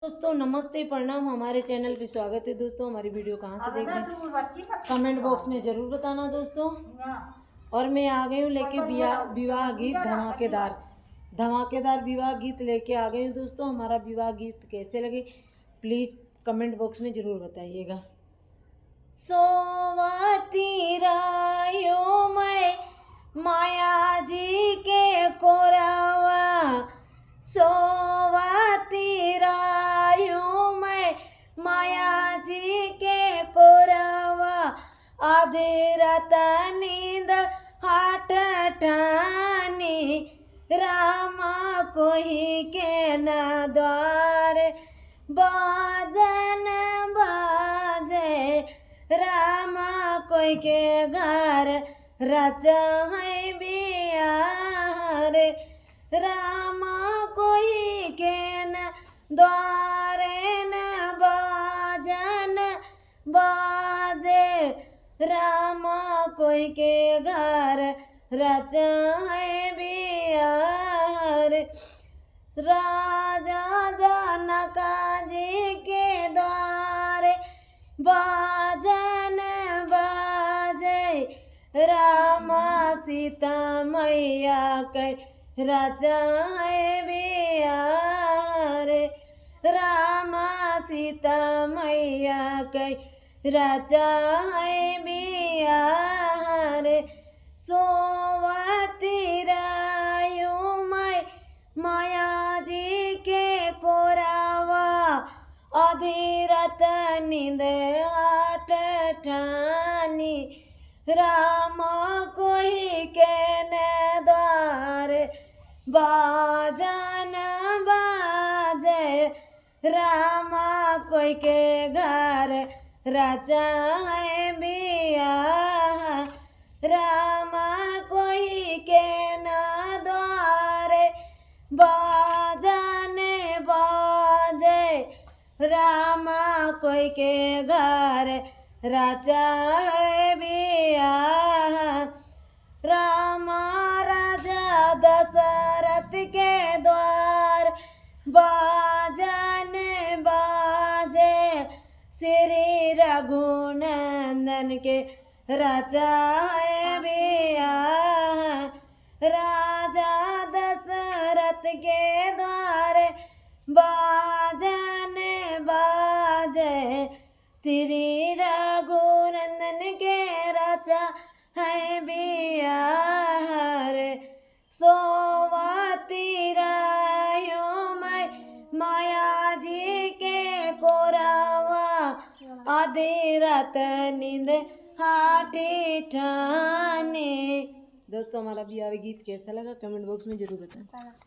दोस्तों नमस्ते प्रणाम। हमारे चैनल पे स्वागत है। दोस्तों हमारी वीडियो कहाँ से देख रहे हैं कमेंट बॉक्स में ज़रूर बताना दोस्तों। और मैं आ गई हूँ लेके विवाह गीत धमाकेदार विवाह गीत लेके आ गई हूँ दोस्तों। हमारा विवाह गीत कैसे लगे प्लीज़ कमेंट बॉक्स में ज़रूर बताइएगा। सोवती रायो मैं माया जी के कोरावा, सोवती रायो मैं माया जी के कोरावा, आधे रात नींद हाट ठानी, रामा कोई के न द्वार बाजन बाजे, रामा कोई के घर रचा है बिहार, रामा कोई के न द्वारे न बाजन बाजे, रामा कोई के घर रचा है बिहार। राजा जनका जी के द्वारे बाजन बाजे, रामा सीता मैया के रचा है बिहार, रामा सीता मैया के रचा है बिहार। सोवती रायो मैं माया जी के कोरावा, आधी रात नींद आठ ठानी, रामा कोई के न द्वार बाजन बाजे, रामा कोई के घर रचा है बिहार, रामा कोई के न द्वारे बाजन बाजे, रामा कोई के घर रचा है बिहार। रामा राजा दशरथ के द्वार बाजन बाजे, श्री रघुनंदन के रचा है बिहार, राजा दशरथ के द्वार बाजन बाजे, श्री रघुनंदन के रचा है बिहार। सोवती रायो मैं माया जी के कोरावा, आधी रात नींद हाटी ठाने। दोस्तों हमारा विवाह गीत कैसा लगा कमेंट बॉक्स में जरूर बताएं।